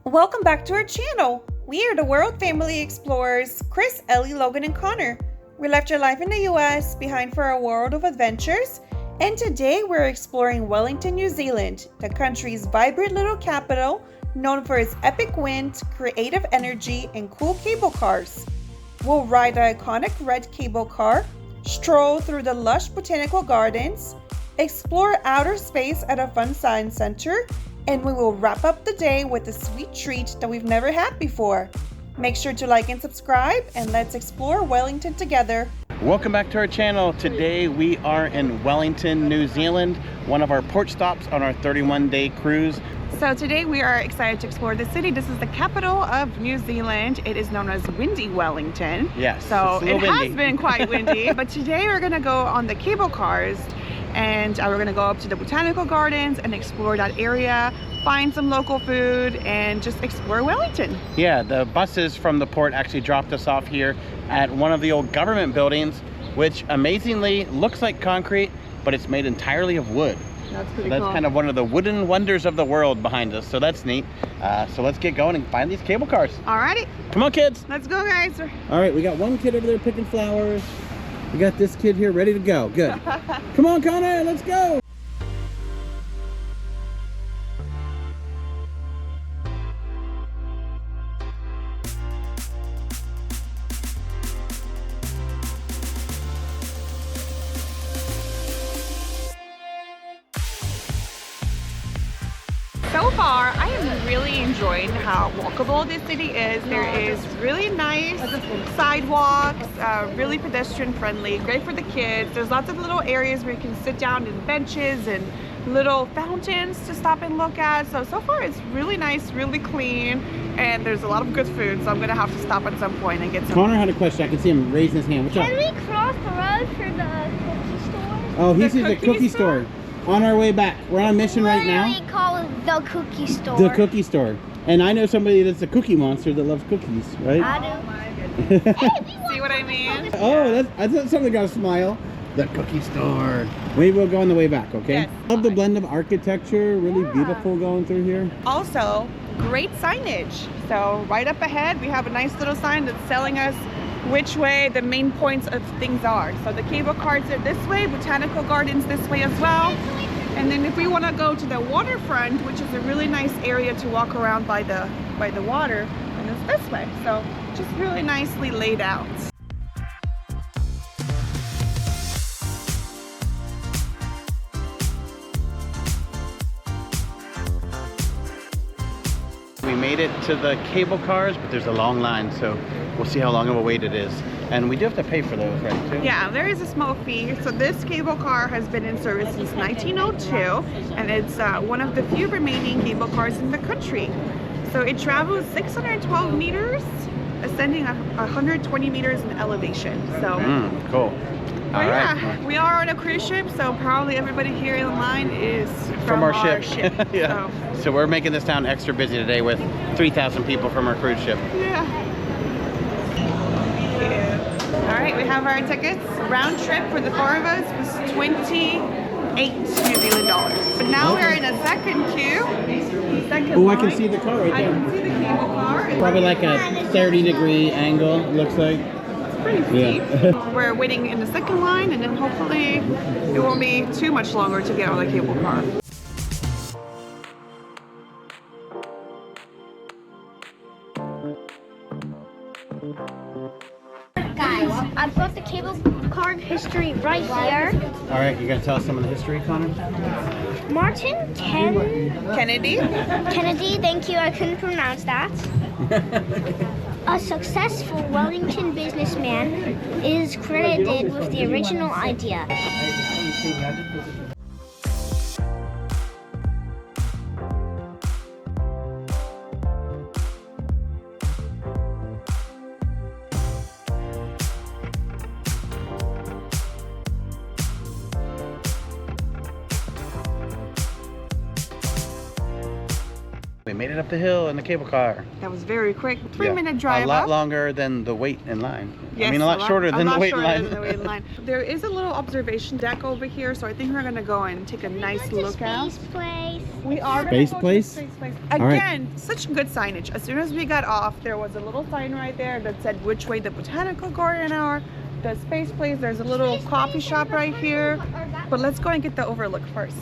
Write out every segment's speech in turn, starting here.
Welcome back to our channel. We are the world family explorers, Chris, Elly, Logan, and Connor. We left your life in the US behind for a world of adventures, and today we're exploring Wellington, New Zealand, the country's vibrant little capital, known for its epic wind, creative energy, and cool cable cars. We'll ride the iconic red cable car, stroll through the lush Botanical Gardens, explore outer space at a fun science center, and we will wrap up the day with a sweet treat that we've never had before. Make sure to like and subscribe, and let's explore Wellington together. Welcome back to our channel. Today we are in Wellington, New Zealand, one of our port stops on our 31-day cruise. So today we are excited to explore the city. This is the capital of New Zealand. It is known as Windy Wellington. Yes, so it's a little it windy. has been quite windy. But today we're gonna go on the cable cars, and we're gonna go up to the Botanical Gardens and explore that area, find some local food, and just explore Wellington. Yeah, the buses from the port actually dropped us off here at one of the old government buildings, which amazingly looks like concrete, but it's made entirely of wood. That's pretty That's cool. kind of one of the wooden wonders of the world behind us, so that's neat. So let's get going and find these cable cars. Alrighty, Come on, kids. let's go, guys. All right, we got one kid over there picking flowers. We got this kid here ready to go. Good. Come on, Connor, let's go. So far, I am really enjoying how walkable this city is. There is really nice sidewalks, really pedestrian friendly, great for the kids. There's lots of little areas where you can sit down and benches and little fountains to stop and look at. So far it's really nice, really clean, and there's a lot of good food. So I'm gonna have to stop at some point and get some. Connor had a question. I can see him raising his hand. What's up? Can we cross the road for the cookie store? Oh, he's The at the cookie cookie store. On our way back. We're on a mission right now. Literally call it the cookie store. The cookie store. And I know somebody that's a cookie monster that loves cookies, right? I do. Oh my goodness. Hey, we want See what I mean? Oh, that's something got a smile. The cookie store. Maybe we'll go on the way back, okay? Yes. Love the blend of architecture. Really beautiful going through here. Also, great signage. So right up ahead, we have a nice little sign that's telling us which way the main points of things are. So the cable cars are this way, Botanical Gardens this way as well. And then if we want to go to the waterfront, which is a really nice area to walk around by the water, and it's this way. So just really nicely laid out. We made it to the cable cars, but there's a long line, so we'll see how long of a wait it is. And we do have to pay for those, right, too? Yeah, there is a small fee. So this cable car has been in service since 1902, and it's one of the few remaining cable cars in the country. So it travels 612 meters, ascending 120 meters in elevation. So, Cool. but All yeah, right. we are on a cruise ship, so probably everybody here in line is From our ship. Yeah. So, So we're making this town extra busy today with 3,000 people from our cruise ship. yeah. All right, we have our tickets. Round trip for the four of us was 28 New Zealand dollars. But now we're in a second queue. Oh, I can see the car right I there. can see the cable car. Probably like a 30-degree angle, it looks like. It's pretty steep. Yeah. We're waiting in the second line, and then hopefully it won't be too much longer to get on the cable car. Guys, I've got the cable car history right here. All right, you gonna tell us some of the history, Connor? Martin Kennedy. Kennedy, thank you, I couldn't pronounce that. A successful Wellington businessman is credited with the original idea. We We made it up the hill in the cable car. That was very quick. 3-minute A drive lot up. longer than the wait in line. Yes, I mean, a lot shorter than the wait in line. There is a little observation deck over here, so I think we're gonna go and take a nice look out. Space place. We are Space gonna go place? to the space place. All right. Again, such good signage. As soon as we got off, there was a little sign right there that said which way the Botanical Garden are, the space place. There's a little coffee shop right here. But let's go and get the overlook first.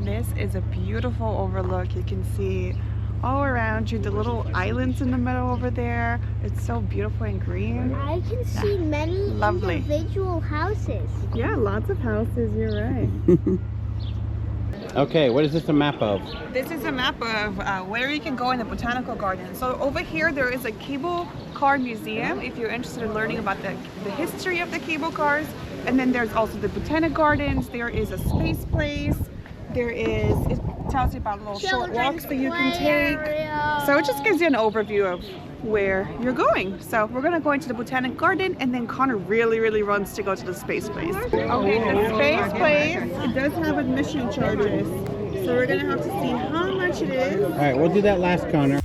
This is a beautiful overlook. You can see all around you the little islands in the middle over there. It's so beautiful and green. I can see many Lovely. individual houses. Yeah, lots of houses, you're right. Okay, what is this a map of? This is a map of where you can go in the Botanical Garden. So over here there is a cable car museum if you're interested in learning about the history of the cable cars. And then there's also the Botanic Gardens. There is a space place. It tells you about little short walks that you can take. So it just gives you an overview of where you're going. So we're gonna go into the Botanic Garden, and then Connor really runs to go to the space place. Okay, the space place, it does have admission charges. So we're gonna have to see how much it is. All right, we'll do that last, Connor.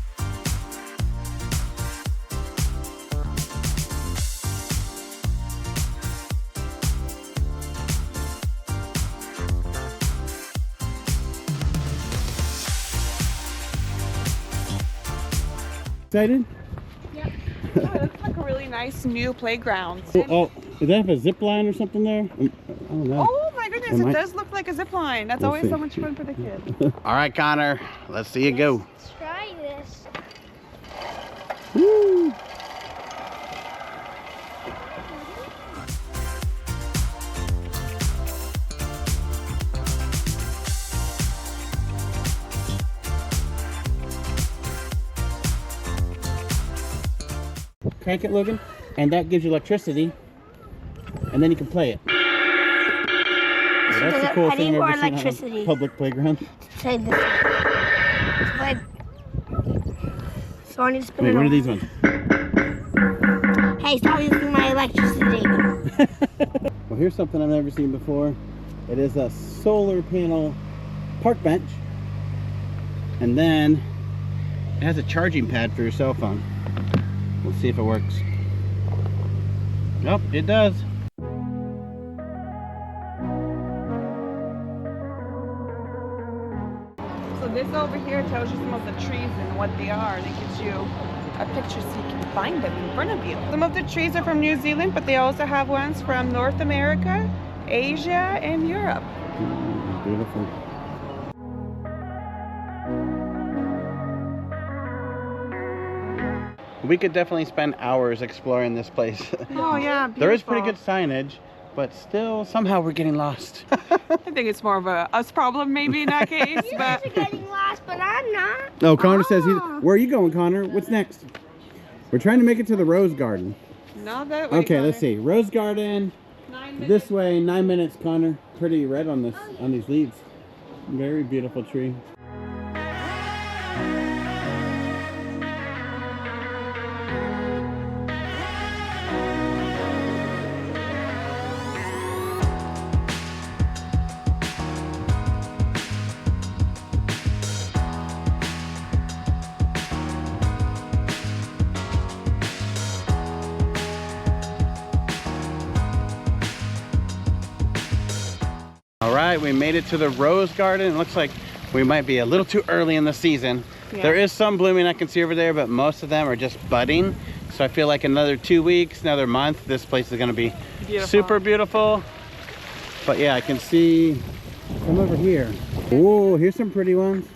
Excited? Yep. Oh, it looks like a really nice new playground. Oh, does that have a zip line or something there? I don't know. Oh my goodness, it does look like a zip line. That's always so much fun for the kids. All right, Connor, let's see you go. Let's try this. Woo! Crank it, Logan, and that gives you electricity, and then you can play it. Yeah, that's the cool thing more I've ever seen electricity. on a public playground. Try this. So I need to spin Wait, it what are over. these ones? Hey, stop using my electricity. Well, here's something I've never seen before. It is a solar panel park bench, and then it has a charging pad for your cell phone. We'll see if it works. Nope, it does. So this over here tells you some of the trees and what they are. It gives you a picture so you can find them in front of you. Some of the trees are from New Zealand, but they also have ones from North America, Asia, and Europe. Beautiful. We could definitely spend hours exploring this place. Oh yeah, There is pretty beautiful. good signage, but still somehow we're getting lost. I think it's more of a us problem maybe in that case, You but guys are getting lost, but I'm not. Oh, Connor says he's... Ah. Where are you going, Connor? What's next? We're trying to make it to the Rose Garden. not that way. Okay, let's see. Rose Garden, 9 minutes. this way, 9 minutes, Connor. Pretty red on these leaves. Very beautiful tree. All right, we made it to the Rose Garden. It looks like we might be a little too early in the season. Yeah. There is some blooming I can see over there, but most of them are just budding. So I feel like another 2 weeks, another month, this place is gonna be Beautiful. super beautiful. But yeah, I can see some over here. Oh, here's some pretty ones.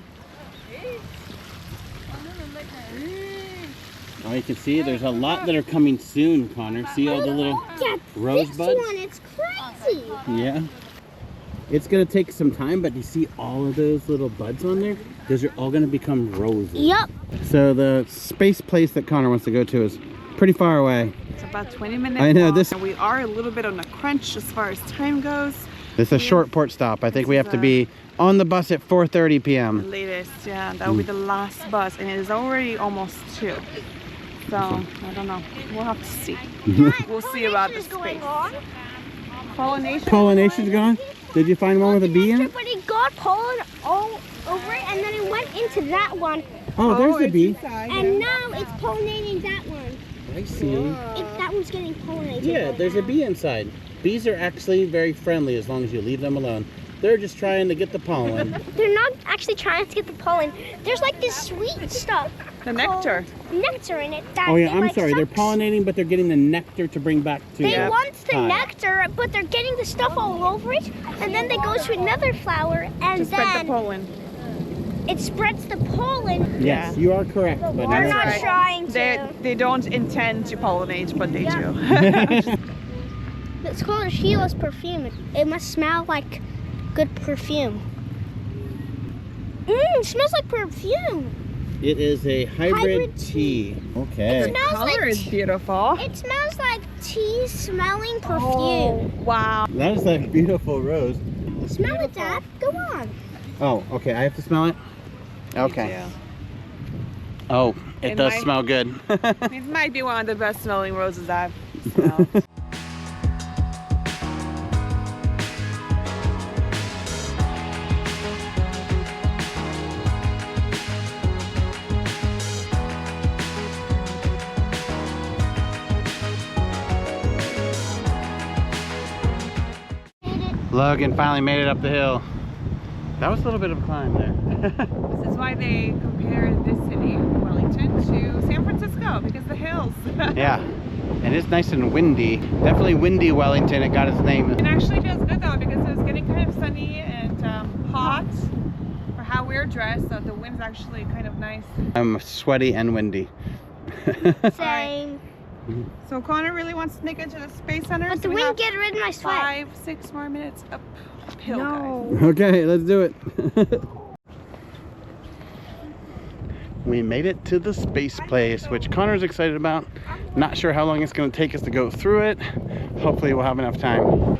Oh, you can see there's a lot that are coming soon, Connor. See all the little Yeah, rosebuds? this one, it's crazy. Yeah. It's gonna take some time, but you see all of those little buds on there? Those are all gonna become roses. Yep. So the space place that Connor wants to go to is pretty far away. It's about 20 minutes. I know, walk, this- and we are a little bit on a crunch as far as time goes. It's a short port stop. I think we have to be on the bus at 4:30 The p.m. latest, yeah, that will be the last bus, and it is already almost 2. So I don't know. We'll have to see. We'll see about the space. Pollination. Pollination's gone? Did you find one with a bee in it? But it got pollen all over it, and then it went into that one. Oh, there's the bee. And now it's pollinating that one. I see. That one's getting pollinated. Yeah, there's a bee inside. Bees are actually very friendly as long as you leave them alone. They're just trying to get the pollen. They're not actually trying to get the pollen. There's like this sweet stuff. The nectar. Nectar in it. That Oh yeah, it, I'm like, sorry. They're sucks. pollinating, but they're getting the nectar to bring back to They the want the hive. nectar, but they're getting the stuff all over it, and then they go to another flower, and To spread the then pollen. it spreads the pollen. Yes, you are correct. But We're that's not right. trying to. They don't intend to pollinate, but they do. It's called a Sheila's perfume. It must smell like good perfume. It smells like perfume. It is a hybrid Hybrid tea. Okay. It smells Color like is beautiful. It smells like tea smelling perfume. Oh, wow. That is a beautiful rose. Smell it, Dad. Go on. Oh, okay. I have to smell it? Okay. Yeah. Oh, it It does might- smell good. It might be one of the best smelling roses I've smelled. Logan finally made it up the hill. That was a little bit of a climb there. This is why they compare this city, Wellington, to San Francisco, because the hills. Yeah. And it's nice and windy. Definitely windy Wellington. It got its name. It actually feels good though, because it was getting kind of sunny and hot for how we're dressed, so the wind's actually kind of nice. I'm sweaty and windy. Same. So Connor really wants to make it to the Space Center. But so the we wind have get rid of my sweat. 5-6 more minutes uphill, guys. Okay, let's do it. We made it to the space place, which Connor's excited about. Not sure how long it's going to take us to go through it. Hopefully we'll have enough time.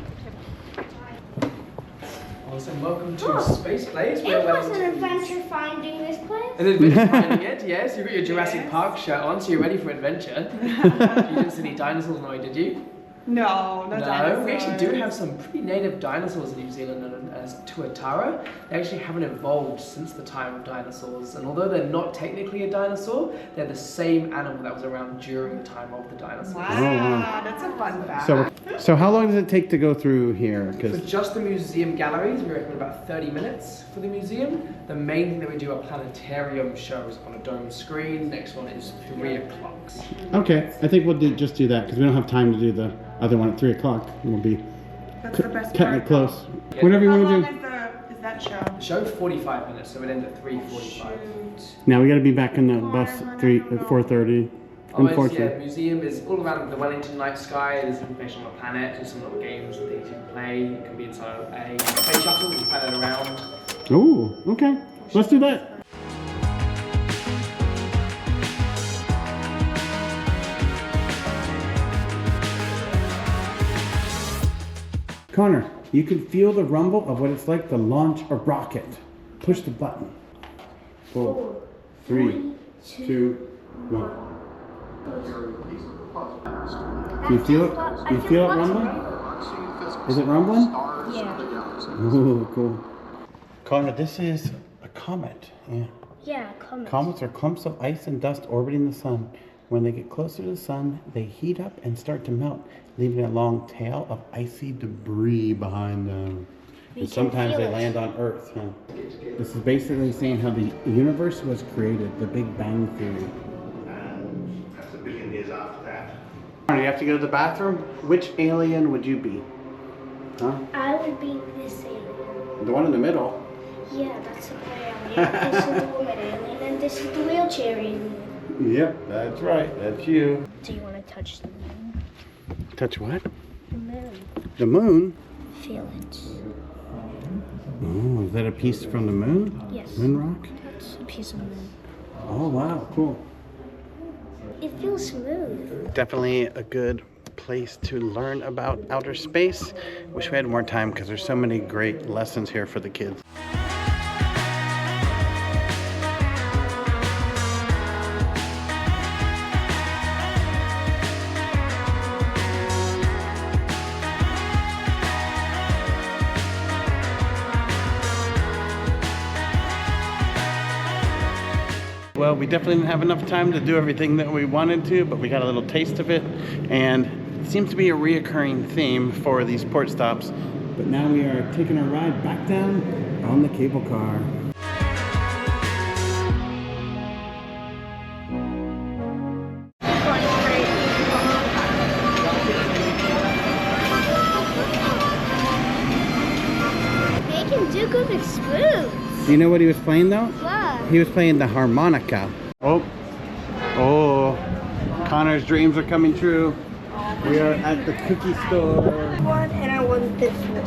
Awesome, welcome to Space Place. It was an adventure finding this place. An adventure finding it, yes. You've got your Jurassic Park shirt on, so you're ready for adventure. You didn't see any dinosaurs, no, did you? No, no dinosaurs. We actually do have some pretty native dinosaurs in New Zealand known as tuatara. They actually haven't evolved since the time of dinosaurs, and although they're not technically a dinosaur, they're the same animal that was around during the time of the dinosaurs. Wow, that's a fun fact. So how long does it take to go through here? For just the museum galleries, we reckon about 30 minutes for the museum. The main thing that we do are planetarium shows on a dome screen. Next one is 3 o'clock. Okay, I think we'll just do that because we don't have time to do the other one at 3 o'clock. We'll be That's the best cutting part. it close. Yeah. Whatever you How want long to do. is that show? The show 45 minutes, so it ends at 3:45. Now we got to be back in the bus at 4:30. Oh, yeah, Unfortunately. museum is all around the Wellington night sky. There's information on the planet, there's some little games and things you can play. You can be inside a space shuttle, you can fly it around. Ooh, okay. Let's do that. Connor, you can feel the rumble of what it's like to launch a rocket. Push the button. 4, 3, 2, 1. Do you feel it? You feel it rumbling? Is it rumbling? Yeah. Ooh, cool. Connor, this is a comet. Yeah. Yeah, come on. Comets are clumps of ice and dust orbiting the sun. When they get closer to the sun, they heat up and start to melt, leaving a long tail of icy debris behind them. We And can sometimes feel they it. land on Earth. Huh? This is basically saying how the universe was created, the Big Bang Theory. That's a billion years after that. Connor, you have to go to the bathroom? Which alien would you be? Huh? I would be this alien. The one in the middle. Yeah, that's the alien. This is the woman alien, and this is the wheelchair alien. Yep, that's right. That's you. Do you want to touch the moon? Touch what? The moon. The moon? Feel it. Oh, is that a piece from the moon? Yes. Moon rock? That's a piece of moon. Oh, wow, cool. It feels smooth. Definitely a good place to learn about outer space. Wish we had more time because there's so many great lessons here for the kids. So we definitely didn't have enough time to do everything that we wanted to, but we got a little taste of it, and it seems to be a reoccurring theme for these port stops. But now we are taking our ride back down on the cable car. They can do good with spoons. Do you know what he was playing though? What? He was playing the harmonica. Oh, Connor's dreams are coming true. We are at the cookie store. One, and I want this one.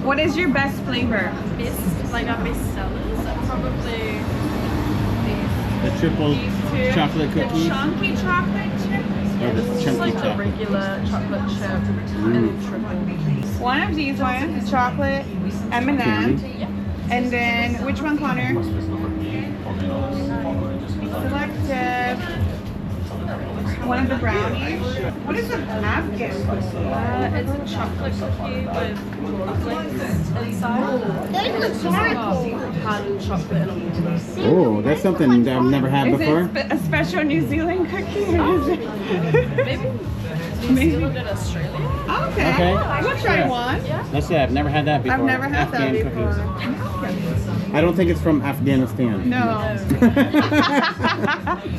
What is your best flavor? Like our best sellers are probably The triple these two. chocolate The cookies. chunky chocolate chip. Or the This is chunky like the chocolate. regular chocolate chip and then triple. One of these ones, chocolate M&M. And then, which one, Connor? Selective. One of the brownies. What is an Afghan? It's a chocolate cookie with chocolates inside. Those look Botanical. Hardened chocolate and Oh, that's something that I've never had Is before. it a special New Zealand cookie? Or is it? maybe New Zealand and Australia. Okay. Okay. We'll try Sure. one. Let's say I've never had that before. I've never had Afghan that before. cookies. I don't think it's from Afghanistan. No.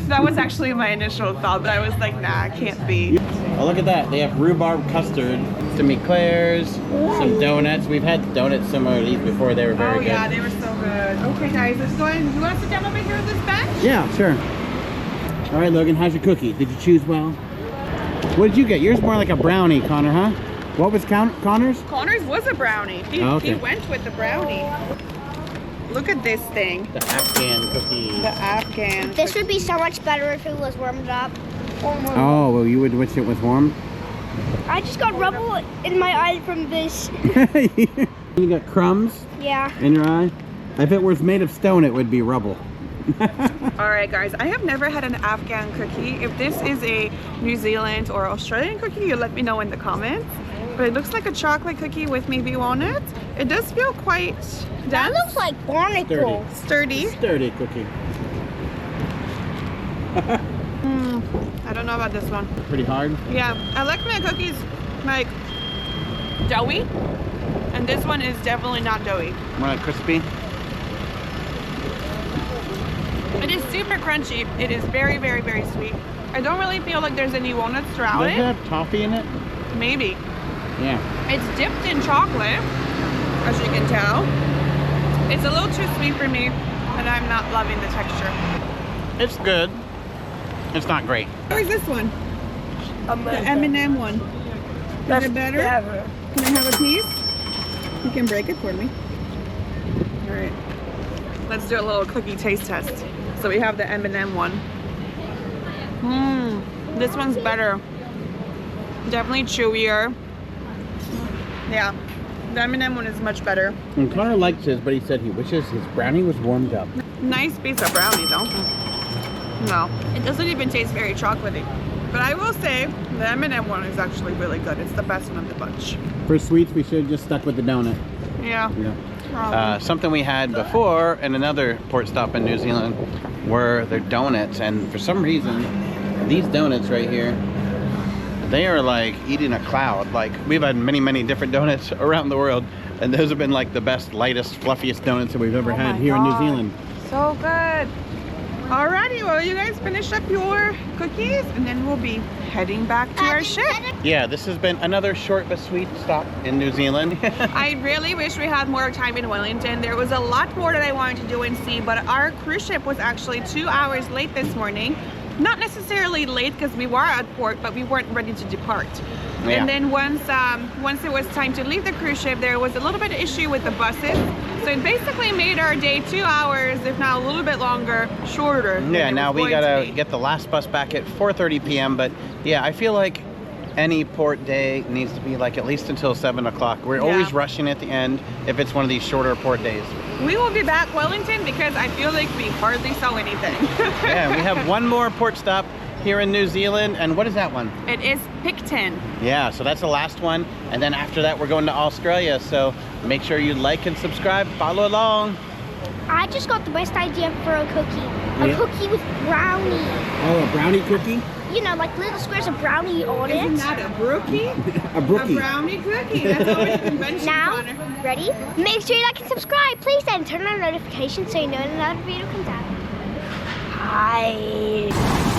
That was actually my initial thought, but I was like, nah, it can't be. Oh, look at that. They have rhubarb custard, some eclairs, some donuts. We've had donuts similar to these before. They were very good. Yeah, they were so good. Okay, guys, let's go ahead. You want to sit down over here on this bench? Yeah, sure. All right, Logan, how's your cookie? Did you choose well? What did you get? Yours more like a brownie, Connor, huh? What was Connor's? Connor's was a brownie. He Okay. went with the brownie. Look at this thing. The Afghan cookie. The Afghan. This would be so much better if it was warmed up. Oh, well, you would wish it was warm? I just got rubble in my eye from this. You got crumbs Yeah. in your eye? If it was made of stone, it would be rubble. All right, guys, I have never had an Afghan cookie. If this is a New Zealand or Australian cookie, you let me know in the comments. But it looks like a chocolate cookie with maybe walnut. It does feel quite That dense, looks like Botanical. sturdy. Sturdy cookie. I don't know about this one. Pretty hard. Yeah, I like my cookies like doughy, and this one is definitely not doughy. More like crispy. It is super crunchy. It is very, very, very sweet. I don't really feel like there's any walnuts throughout Does it it. have toffee in it? Maybe. Yeah. It's dipped in chocolate, as you can tell. It's a little too sweet for me, and I'm not loving the texture. It's good. It's not great. Where's this one? The M&M one. Is it better? Can I have a piece? You can break it for me. All right. Let's do a little cookie taste test. So we have the M&M one. This one's better. Definitely chewier. Yeah, the M&M one is much better. And Connor likes his, but he said he wishes his brownie was warmed up. Nice piece of brownie though. No, it doesn't even taste very chocolatey. But I will say the M&M one is actually really good. It's the best one of the bunch. For sweets, we should have just stuck with the donut. Yeah. Yeah. Probably. Something we had before in another port stop in New Zealand were their donuts, and for some reason these donuts right here, they are like eating a cloud. Like, we've had many different donuts around the world, and those have been like the best, lightest, fluffiest donuts that we've ever had here in New Zealand. So good. Alrighty, well, you guys finish up your cookies and then we'll be heading back to our ship. Yeah, this has been another short but sweet stop in New Zealand. I really wish we had more time in Wellington. There was a lot more that I wanted to do and see, but our cruise ship was actually 2 hours late this morning. Not necessarily late because we were at port, but we weren't ready to depart. Yeah. And then once it was time to leave the cruise ship, there was a little bit of issue with the buses. So it basically made our day 2 hours, if not a little bit longer, shorter. than Yeah, it now was we going to gotta be. get the last bus back at 4:30 p.m. But yeah, I feel like any port day needs to be like at least until 7 o'clock. We're Yeah. always rushing at the end if it's one of these shorter port days. We will be back Wellington because I feel like we hardly saw anything. Yeah, we have one more port stop here in New Zealand, and what is that one? It is Picton. Yeah, so that's the last one, and then after that we're going to Australia, so make sure you like and subscribe, follow along. I just got the best idea for a cookie. Oh, A yeah? cookie with brownie. Oh, a brownie cookie? You know, like little squares of brownie on Isn't it. that a brookie? A brookie. A brownie cookie. That's already convention, Now, Connor. ready? Make sure you like and subscribe, please, and turn on notifications so you know when another video comes out. Hi.